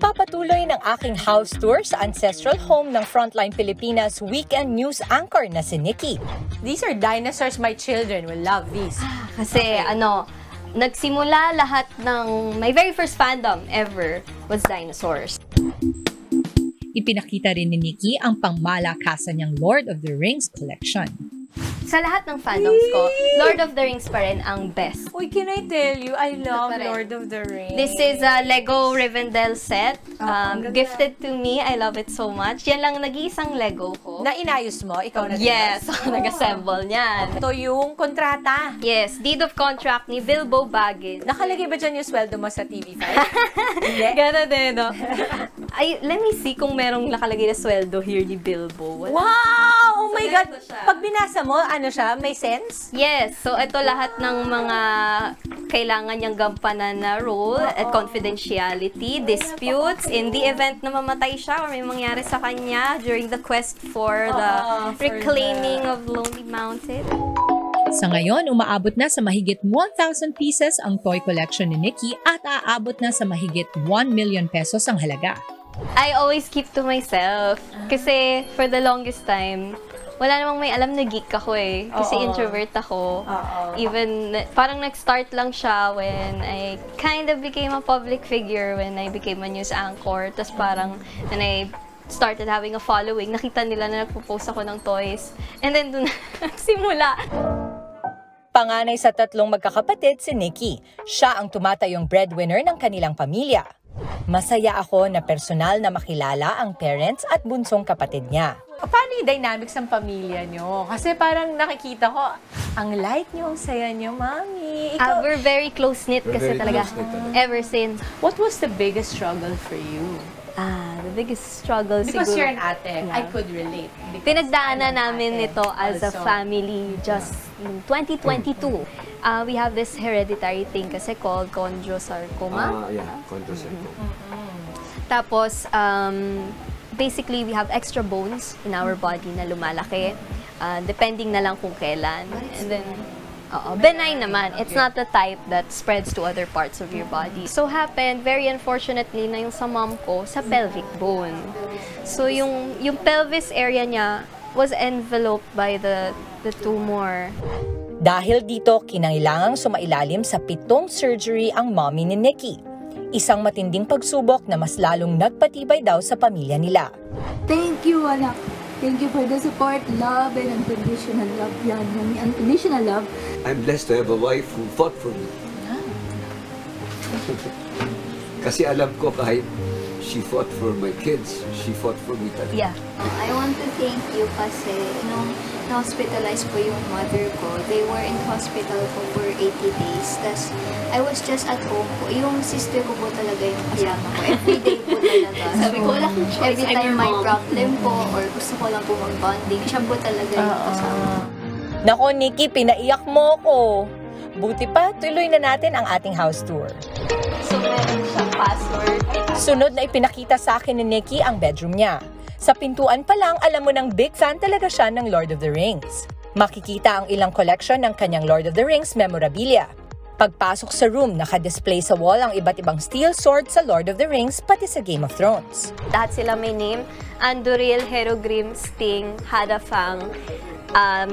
Magpapatuloy ng aking house tour sa ancestral home ng Frontline Pilipinas weekend news anchor na si Nikki. These are dinosaurs, my children will love these. Kasi nagsimula lahat ng, my very first fandom ever was dinosaurs. Ipinakita rin ni Nikki ang pangmalakasan niyang Lord of the Rings collection. Sa lahat ng fandoms ko, Lord of the Rings pa rin ang best. Uy, can I tell you, I love pa rin. Lord of the Rings. This is a Lego Rivendell set. Gifted to me. I love it so much. Yan lang nag-iisang Lego ko. Na inayos mo? Ikaw na Yes, nag-assemble niyan. Ito yung kontrata. Yes, deed of contract ni Bilbo Baggins. Nakalagay ba dyan yung sweldo mo sa TV5? Hindi? Gana din, no? Let me see kung merong nakalagay na sweldo here ni Bilbo. Wow! Oh my God! ganito siya. Pag binasa mo, ano siya? May sense? Yes, so ito lahat ng mga kailangan niyang gampanan na role at confidentiality, disputes, in the event na mamatay siya or may mangyari sa kanya during the quest for the reclaiming of Lonely Mountain. Sa ngayon, umaabot na sa mahigit 1,000 pieces ang toy collection ni Nikki at aabot na sa mahigit 1 million pesos ang halaga. I always keep to myself kasi for the longest time, wala namang may alam na geek ako eh. Kasi introvert ako. Even, parang nag-start lang siya when I kind of became a public figure, when I became a news anchor. Tapos parang, when I started having a following, nakita nila na nagpo-post ako ng toys. And then doon nagsimula. Panganay sa tatlong magkakapatid si Nikki. Siya ang tumatayong breadwinner ng kanilang pamilya. Masaya ako na personal na makilala ang parents at bunsong kapatid niya. Paano yung dynamics ng pamilya nyo? Kasi parang nakikita ko, ang light nyo, ang saya nyo, Mami. Ikaw, We're very close-knit kasi talaga. Ever since. what was the biggest struggle for you? The biggest struggle Because siguro. you're an ate, I could relate. Because Pinagdaanan I'm an namin ate nito as a also. family just in 2022. We have this hereditary thing kasi called chondrosarcoma. Chondrosarcoma. Tapos, basically, we have extra bones in our body na lumalaki. Depending na lang kung kailan. And then, benign naman. It's not the type that spreads to other parts of your body. So happened, very unfortunately, na yung sa mom ko, sa pelvic bone. So yung pelvis area niya was enveloped by the tumor. Dahil dito, kinailangang sumailalim sa 7 surgery ang mommy ni Nikki. Isang matinding pagsubok na mas lalong nagpatibay daw sa pamilya nila. Thank you, anak. Thank you for the support, love, and unconditional love. Yan, yung unconditional love. I'm blessed to have a wife who fought for me. Kasi alam ko kahit she fought for my kids, she fought for me talaga. Yeah. I want to thank you kasi nung na-hospitalize po yung mother ko, they were in hospital po for 80 days. Tapos, I was just at home po. Yung sister ko po talaga yung kasama ko. Every day po talaga. Sabi ko, wala akong choice. Every time may problem po or gusto ko lang po mag-bonding, siya po talaga yung kasama. Nako, Nikki, pinaiyak mo ko. Buti pa, tuloy na natin ang ating house tour. So, meron siyang password. Sunod na ipinakita sa akin ni Nikki ang bedroom niya. Sa pintuan pa lang, alam mo nang big fan talaga siya ng Lord of the Rings. Makikita ang ilang collection ng kanyang Lord of the Rings memorabilia. Pagpasok sa room, nakadisplay sa wall ang iba't ibang steel sword sa Lord of the Rings pati sa Game of Thrones. Lahat sila may name. Anduril, Herogrim, Sting, Hadafang,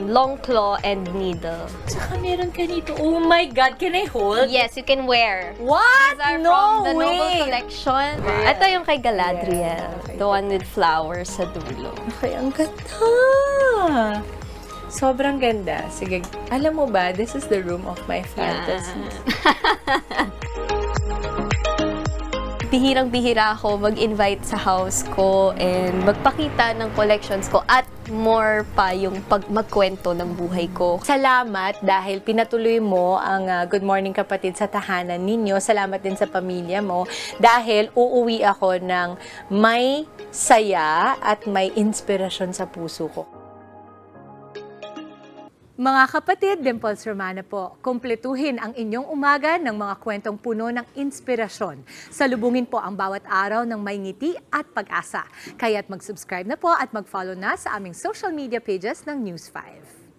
Long Claw, and Needle. Saka meron ka nito. Oh my God, can I hold? Yes, you can wear. What? These are No from the Noble way! Collection. Ito yung kay Galadriel. The one with flowers sa dulo. Okay, ang ganda. Sobrang ganda. Sige, alam mo ba, this is the room of my fantasies. Bihirang-bihira ako mag-invite sa house ko and magpakita ng collections ko at more pa yung magkwento ng buhay ko. Salamat dahil pinatuloy mo ang Good Morning Kapatid sa tahanan ninyo. Salamat din sa pamilya mo dahil uuwi ako ng may saya at may inspirasyon sa puso ko. Mga kapatid, Dimples Romana po, kumpletuhin ang inyong umaga ng mga kwentong puno ng inspirasyon. Salubungin po ang bawat araw ng may ngiti at pag-asa. Kaya't mag-subscribe na po at mag-follow na sa aming social media pages ng News 5.